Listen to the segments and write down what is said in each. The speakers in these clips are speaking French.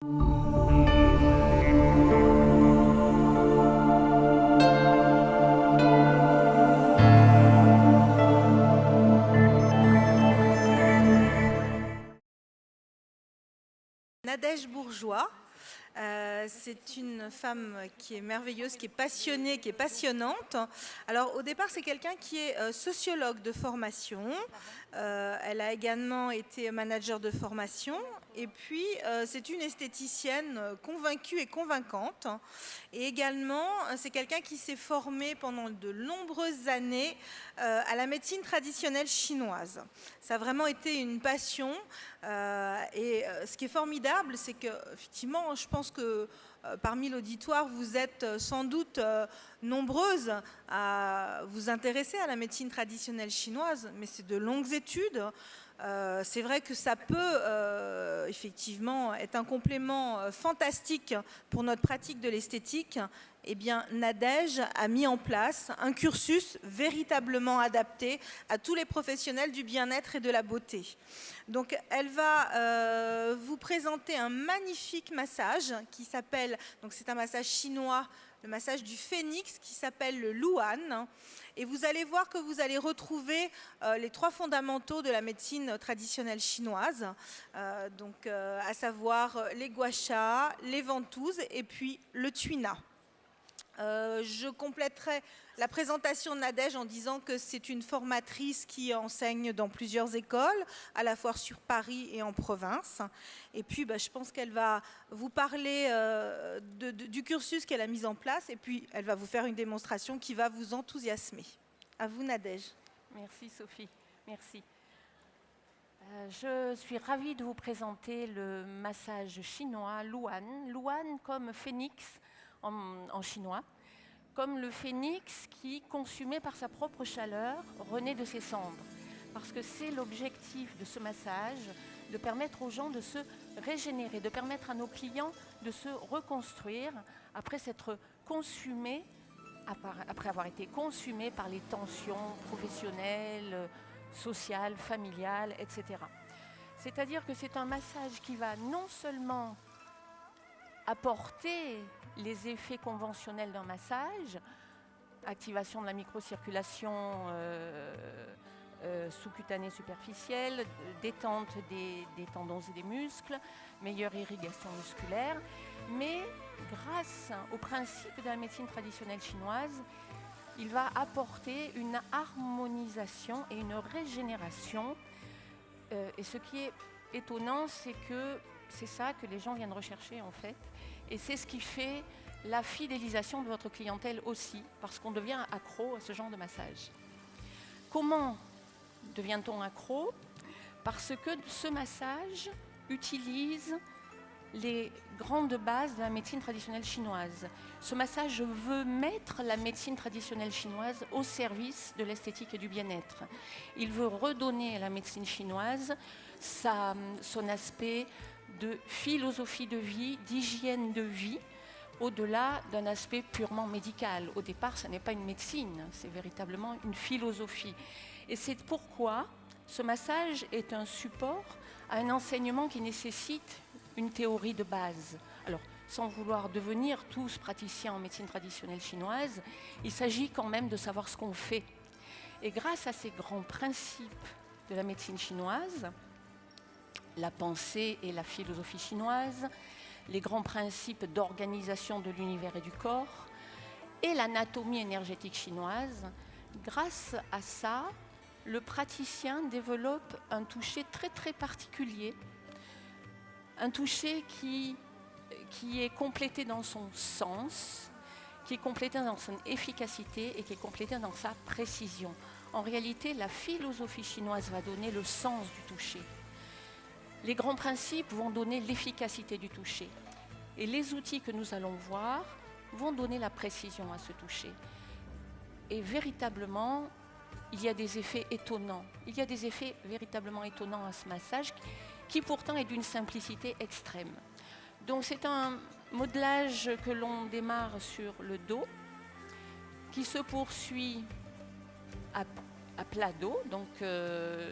Nadège Bourgeois. C'est une femme qui est merveilleuse, qui est passionnée, qui est passionnante. Alors au départ, c'est quelqu'un qui est sociologue de formation. Elle a également été manager de formation. Et puis, c'est une esthéticienne convaincue et convaincante. Et également, c'est quelqu'un qui s'est formé pendant de nombreuses années à la médecine traditionnelle chinoise. Ça a vraiment été une passion. Ce qui est formidable, c'est que, effectivement, je pense que parmi l'auditoire, vous êtes sans doute nombreuses à vous intéresser à la médecine traditionnelle chinoise, mais c'est de longues études. C'est vrai que ça peut effectivement être un complément fantastique pour notre pratique de l'esthétique. Eh bien, Nadège a mis en place un cursus véritablement adapté à tous les professionnels du bien-être et de la beauté. Donc, elle va vous présenter un magnifique massage qui s'appelle, donc c'est un massage chinois, le massage du phénix qui s'appelle le Luan. Et vous allez voir que vous allez retrouver les trois fondamentaux de la médecine traditionnelle chinoise, à savoir les gua sha, les ventouses et puis le tuina. Je compléterai la présentation de Nadège en disant que c'est une formatrice qui enseigne dans plusieurs écoles, à la fois sur Paris et en province. Et puis, je pense qu'elle va vous parler du cursus qu'elle a mis en place et puis elle va vous faire une démonstration qui va vous enthousiasmer. À vous, Nadège. Merci Sophie, merci. Je suis ravie de vous présenter le massage chinois Luan. Luan comme phénix en chinois, comme le phénix qui, consumé par sa propre chaleur, renaît de ses cendres. Parce que c'est l'objectif de ce massage, de permettre aux gens de se régénérer, de permettre à nos clients de se reconstruire après s'être consumés, après avoir été consumés par les tensions professionnelles, sociales, familiales, etc. C'est-à-dire que c'est un massage qui va non seulement apporter les effets conventionnels d'un massage, activation de la microcirculation sous-cutanée superficielle, détente des tendons et des muscles, meilleure irrigation musculaire, mais grâce au principe de la médecine traditionnelle chinoise, il va apporter une harmonisation et une régénération. Et ce qui est étonnant, c'est que c'est ça que les gens viennent rechercher en fait. Et c'est ce qui fait la fidélisation de votre clientèle aussi, parce qu'on devient accro à ce genre de massage. Comment devient-on accro? Parce que ce massage utilise les grandes bases de la médecine traditionnelle chinoise. Ce massage veut mettre la médecine traditionnelle chinoise au service de l'esthétique et du bien-être. Il veut redonner à la médecine chinoise son aspect de philosophie de vie, d'hygiène de vie, au-delà d'un aspect purement médical. Au départ, ce n'est pas une médecine, c'est véritablement une philosophie. Et c'est pourquoi ce massage est un support à un enseignement qui nécessite une théorie de base. Alors, sans vouloir devenir tous praticiens en médecine traditionnelle chinoise, il s'agit quand même de savoir ce qu'on fait. Et grâce à ces grands principes de la médecine chinoise, la pensée et la philosophie chinoise, les grands principes d'organisation de l'univers et du corps, et l'anatomie énergétique chinoise, grâce à ça, le praticien développe un toucher très très particulier, un toucher qui est complété dans son sens, qui est complété dans son efficacité et qui est complété dans sa précision. En réalité, la philosophie chinoise va donner le sens du toucher. Les grands principes vont donner l'efficacité du toucher. Et les outils que nous allons voir vont donner la précision à ce toucher. Et véritablement, il y a des effets étonnants. Il y a des effets véritablement étonnants à ce massage qui pourtant est d'une simplicité extrême. Donc c'est un modelage que l'on démarre sur le dos, qui se poursuit à plat dos, donc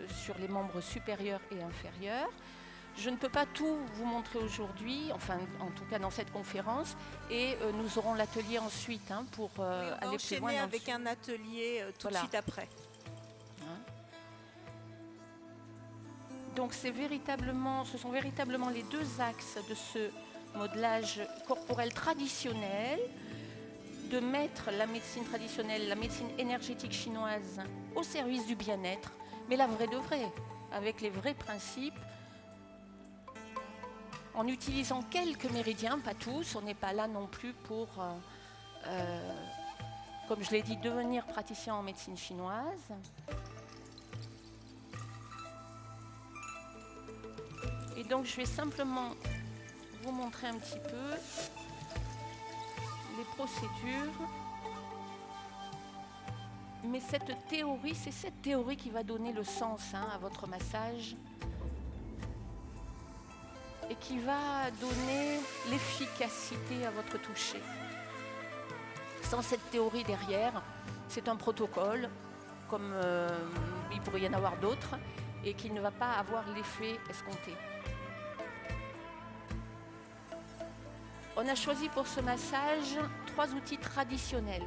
sur les membres supérieurs et inférieurs, Je ne peux pas tout vous montrer aujourd'hui, enfin en tout cas dans cette conférence, et nous aurons l'atelier ensuite pour Oui, on va aller plus loin. enchaîner avec un atelier tout de suite après. Donc ce sont véritablement les deux axes de ce modelage corporel traditionnel, de mettre la médecine traditionnelle, la médecine énergétique chinoise au service du bien-être, mais la vraie de vraie, avec les vrais principes, en utilisant quelques méridiens, pas tous. On n'est pas là non plus pour, comme je l'ai dit, devenir praticien en médecine chinoise. Et donc je vais simplement vous montrer un petit peu les procédures. Mais cette théorie, c'est cette théorie qui va donner le sens à votre massage et qui va donner l'efficacité à votre toucher. Sans cette théorie derrière, c'est un protocole, comme il pourrait y en avoir d'autres, et qui ne va pas avoir l'effet escompté. On a choisi pour ce massage 3 outils traditionnels.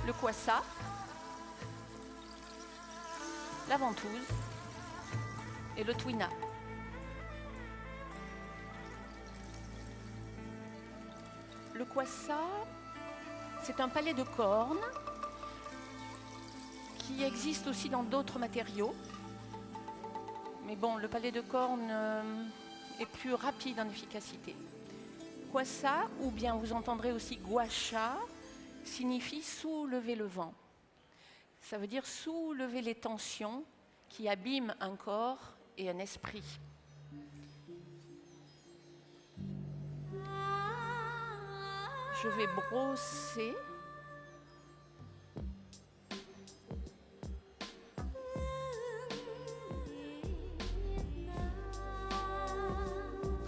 Le kwasa, la ventouse et le twina. Le kwasa, c'est un palais de cornes qui existe aussi dans d'autres matériaux. Mais bon, le palais de cornes est plus rapide en efficacité. Kwasa, ou bien vous entendrez aussi guasha, signifie soulever le vent. Ça veut dire soulever les tensions qui abîment un corps et un esprit. Je vais brosser.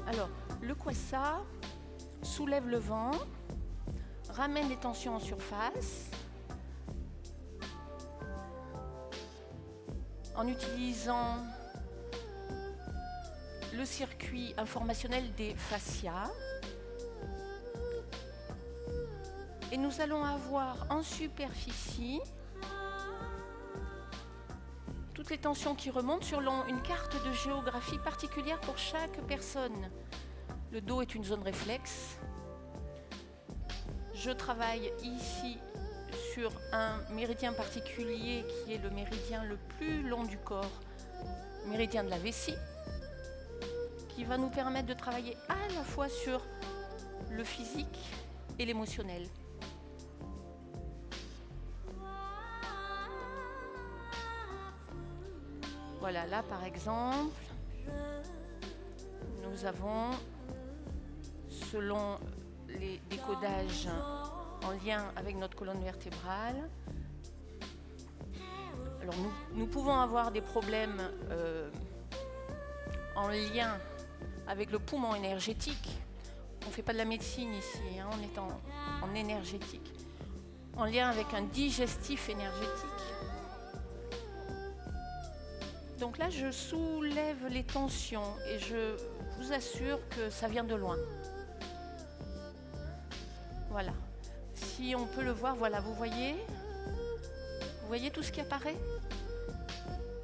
Alors, le kwasa soulève le vent, ramène les tensions en surface, en utilisant le circuit informationnel des fascias. Et nous allons avoir en superficie toutes les tensions qui remontent selon une carte de géographie particulière pour chaque personne. Le dos est une zone réflexe. Je travaille ici sur un méridien particulier qui est le méridien le plus long du corps, méridien de la vessie, qui va nous permettre de travailler à la fois sur le physique et l'émotionnel. Voilà, là par exemple, nous avons, selon les décodages en lien avec notre colonne vertébrale, alors nous pouvons avoir des problèmes en lien avec le poumon énergétique. On ne fait pas de la médecine ici, on est en énergétique. En lien avec un digestif énergétique. Donc là, je soulève les tensions et je vous assure que ça vient de loin. Voilà. Si on peut le voir, voilà, vous voyez tout ce qui apparaît?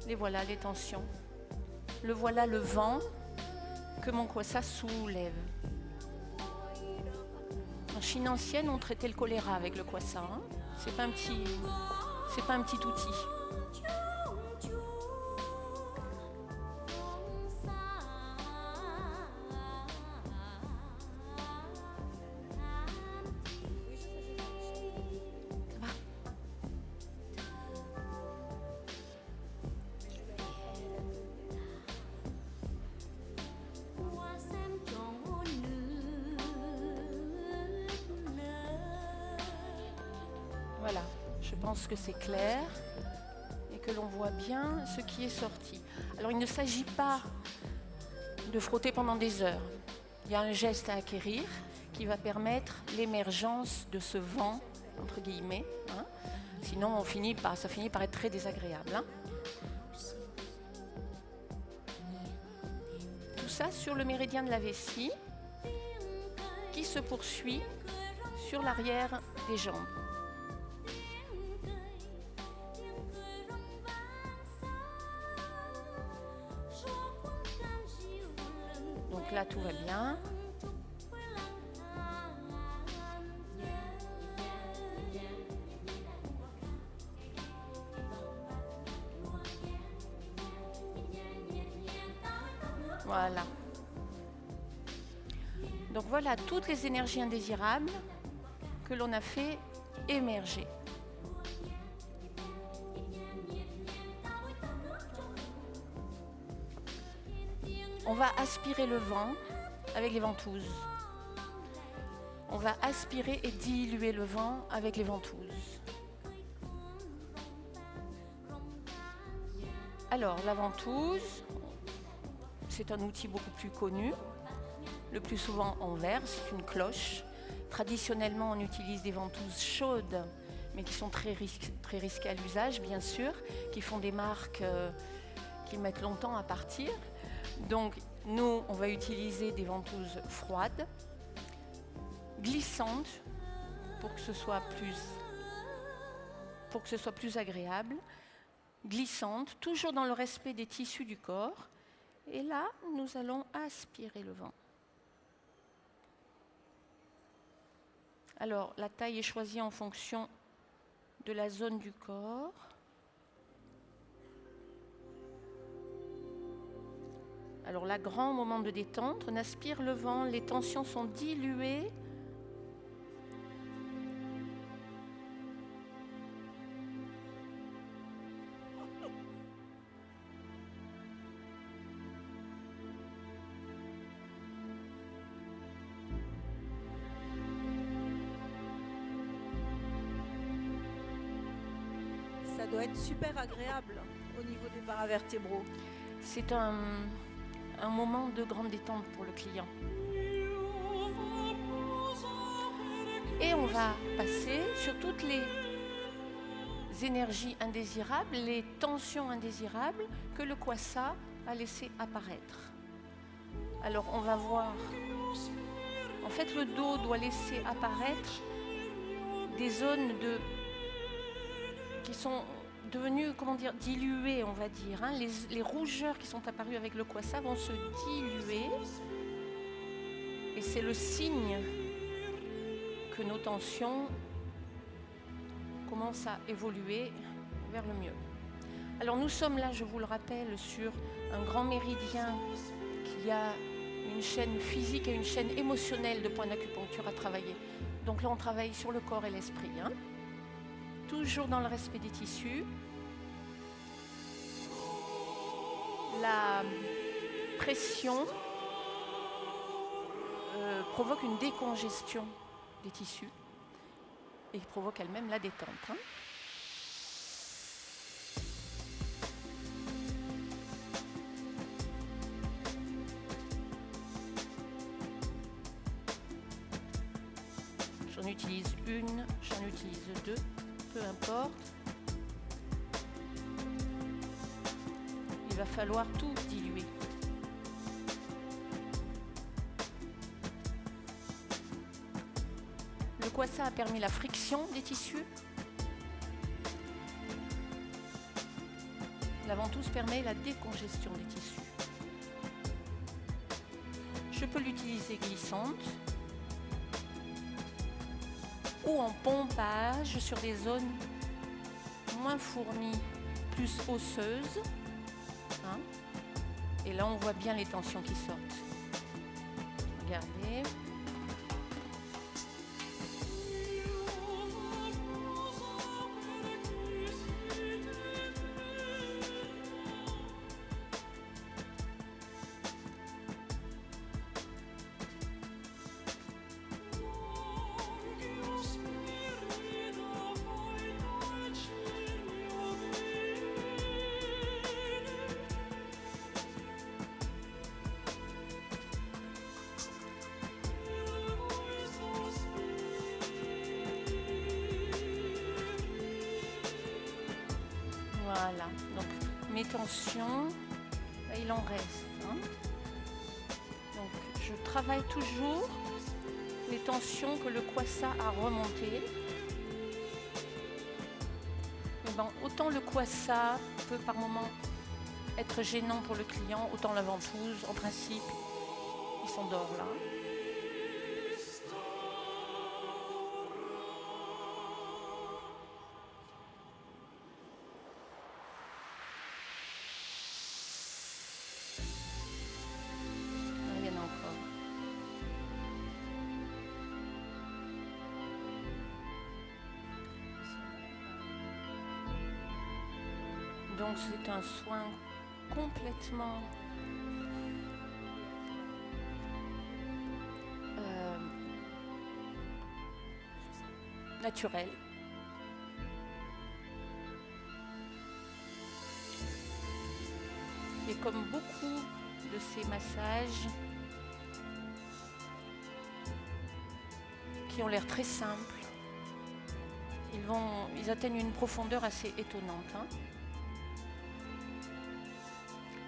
Et voilà les tensions. Le voilà le vent que mon kwasa soulève. En Chine ancienne, on traitait le choléra avec le kwasa. C'est pas un petit outil. Voilà, je pense que c'est clair et que l'on voit bien ce qui est sorti. Alors il ne s'agit pas de frotter pendant des heures. Il y a un geste à acquérir qui va permettre l'émergence de ce vent, entre guillemets. Sinon, ça finit par être très désagréable. ça sur le méridien de la vessie qui se poursuit sur l'arrière des jambes. Donc là, tout va bien. Voilà. Donc voilà toutes les énergies indésirables que l'on a fait émerger. On va aspirer le vent avec les ventouses. On va aspirer et diluer le vent avec les ventouses. Alors, la ventouse, c'est un outil beaucoup plus connu, le plus souvent en verre, c'est une cloche. Traditionnellement, on utilise des ventouses chaudes, mais qui sont très risquées à l'usage, bien sûr, qui font des marques qui mettent longtemps à partir. Donc, nous, on va utiliser des ventouses froides, glissantes, pour que ce soit plus agréable, glissantes, toujours dans le respect des tissus du corps. Et là, nous allons aspirer le vent. Alors, la taille est choisie en fonction de la zone du corps. Alors là, grand moment de détente, on aspire le vent, les tensions sont diluées. Ça doit être super agréable au niveau des paravertébraux. C'est un moment de grande détente pour le client. Et on va passer sur toutes les énergies indésirables, les tensions indésirables que le kwassa a laissé apparaître. Alors on va voir, en fait le dos doit laisser apparaître des zones qui sont devenues, diluées, on va dire. Les rougeurs qui sont apparues avec le kwassa vont se diluer. Et c'est le signe que nos tensions commencent à évoluer vers le mieux. Alors nous sommes là, je vous le rappelle, sur un grand méridien qui a une chaîne physique et une chaîne émotionnelle de points d'acupuncture à travailler. Donc là, on travaille sur le corps et l'esprit. Toujours dans le respect des tissus. La pression provoque une décongestion des tissus et provoque elle-même la détente. J'en utilise une, j'en utilise deux. Peu importe, il va falloir tout diluer. Le kwassa a permis la friction des tissus. La ventouse permet la décongestion des tissus. Je peux l'utiliser glissante ou en pompage sur des zones moins fournies, plus osseuses. Et là, on voit bien les tensions qui sortent. Regardez. Voilà, donc mes tensions, là, il en reste. je travaille toujours les tensions que le kwasa a remontées. Autant le kwasa peut par moment être gênant pour le client, autant la ventouse, en principe, il s'endort là. Il y en a encore. Donc c'est un soin complètement naturel. Et comme beaucoup de ces massages qui ont l'air très simples, ils atteignent une profondeur assez étonnante.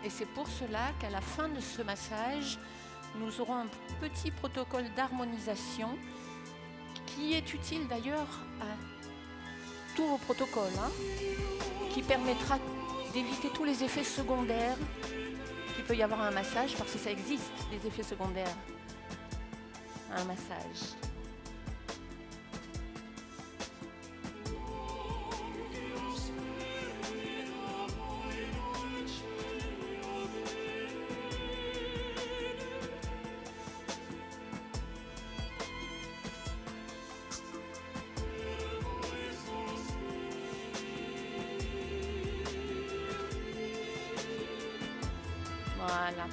Et c'est pour cela qu'à la fin de ce massage, nous aurons un petit protocole d'harmonisation qui est utile d'ailleurs à tous vos protocoles, qui permettra d'éviter tous les effets secondaires qu'il peut y avoir à un massage, parce que ça existe, des effets secondaires à un massage. Voilà.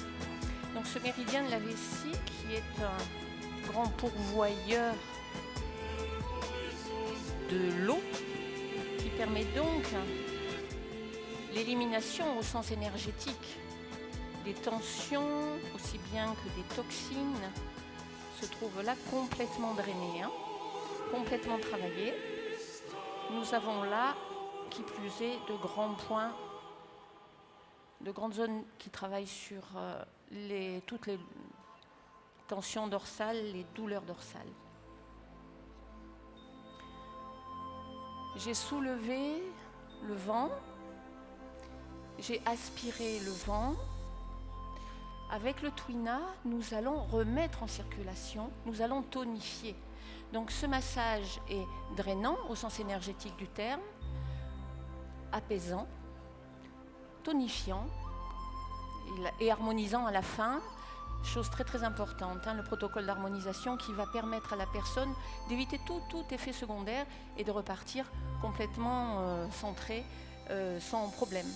Donc ce méridien de la vessie, qui est un grand pourvoyeur de l'eau, qui permet donc l'élimination au sens énergétique des tensions, aussi bien que des toxines, se trouve là complètement drainé, complètement travaillé. Nous avons là, qui plus est, de grands points, de grandes zones qui travaillent sur toutes les tensions dorsales, les douleurs dorsales. J'ai soulevé le vent, j'ai aspiré le vent. Avec le Twina, nous allons remettre en circulation, nous allons tonifier. Donc ce massage est drainant au sens énergétique du terme, apaisant, tonifiant et harmonisant à la fin, chose très très importante, le protocole d'harmonisation qui va permettre à la personne d'éviter tout effet secondaire et de repartir complètement centré, sans problème.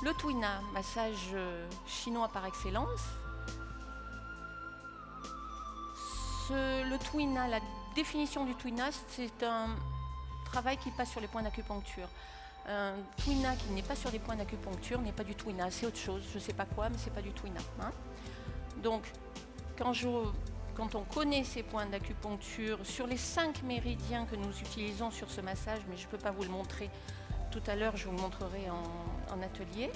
Le Twina, massage chinois par excellence. Le Twina, la définition du Twina, c'est un travail qui passe sur les points d'acupuncture. Un Twina qui n'est pas sur des points d'acupuncture n'est pas du Twina, c'est autre chose, je ne sais pas quoi, mais c'est pas du Twina. Donc, quand on connaît ces points d'acupuncture sur les 5 méridiens que nous utilisons sur ce massage, mais je ne peux pas vous le montrer tout à l'heure, je vous le montrerai en atelier,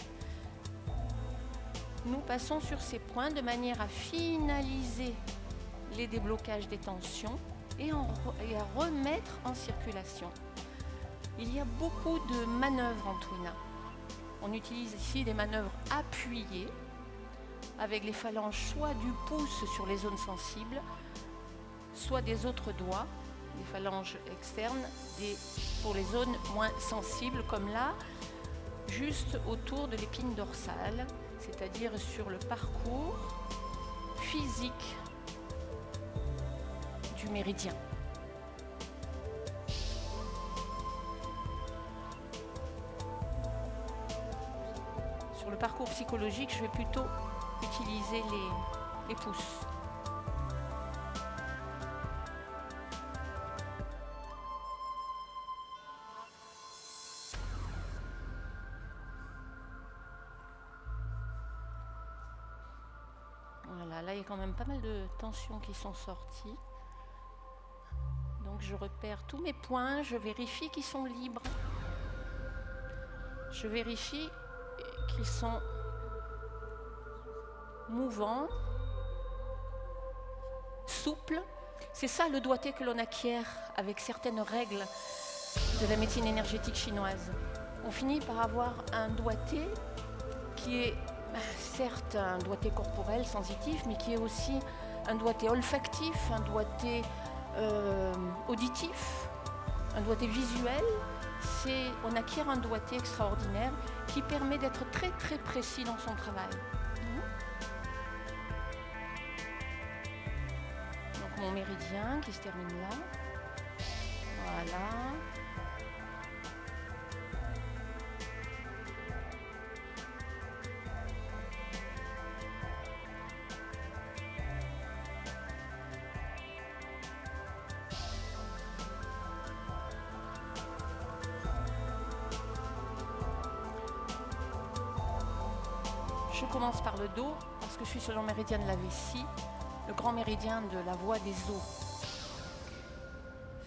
nous passons sur ces points de manière à finaliser les déblocages des tensions et à remettre en circulation. Il y a beaucoup de manœuvres en Twina. On utilise ici des manœuvres appuyées avec les phalanges soit du pouce sur les zones sensibles, soit des autres doigts, les phalanges externes, pour les zones moins sensibles, comme là, juste autour de l'épine dorsale, c'est-à-dire sur le parcours physique du méridien. Sur le parcours psychologique, je vais plutôt utiliser les pouces. Voilà, là il y a quand même pas mal de tensions qui sont sorties. Donc je repère tous mes points, je vérifie qu'ils sont libres. Je vérifie qu'ils sont mouvants, souple. C'est ça le doigté que l'on acquiert avec certaines règles de la médecine énergétique chinoise. On finit par avoir un doigté qui est certes un doigté corporel, sensitif, mais qui est aussi un doigté olfactif, un doigté auditif, un doigté visuel. On acquiert un doigté extraordinaire qui permet d'être très très précis dans son travail. Donc mon méridien qui se termine là. Voilà. Je commence par le dos parce que je suis sur le méridien de la vessie, le grand méridien de la voie des os.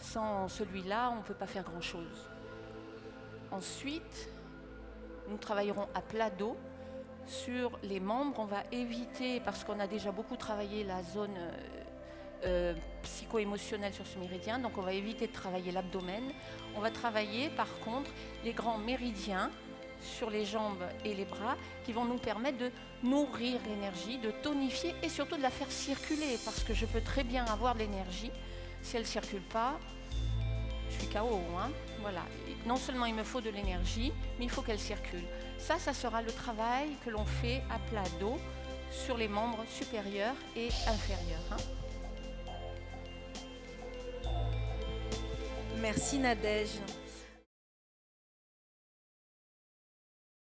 Sans celui-là, on ne peut pas faire grand-chose. Ensuite, nous travaillerons à plat dos sur les membres. On va éviter, parce qu'on a déjà beaucoup travaillé la zone psycho-émotionnelle sur ce méridien, donc on va éviter de travailler l'abdomen. On va travailler par contre les grands méridiens sur les jambes et les bras qui vont nous permettre de nourrir l'énergie, de tonifier et surtout de la faire circuler, parce que je peux très bien avoir de l'énergie, si elle ne circule pas, je suis KO. Voilà. Et non seulement il me faut de l'énergie, mais il faut qu'elle circule. Ça sera le travail que l'on fait à plat dos sur les membres supérieurs et inférieurs. Merci Nadège.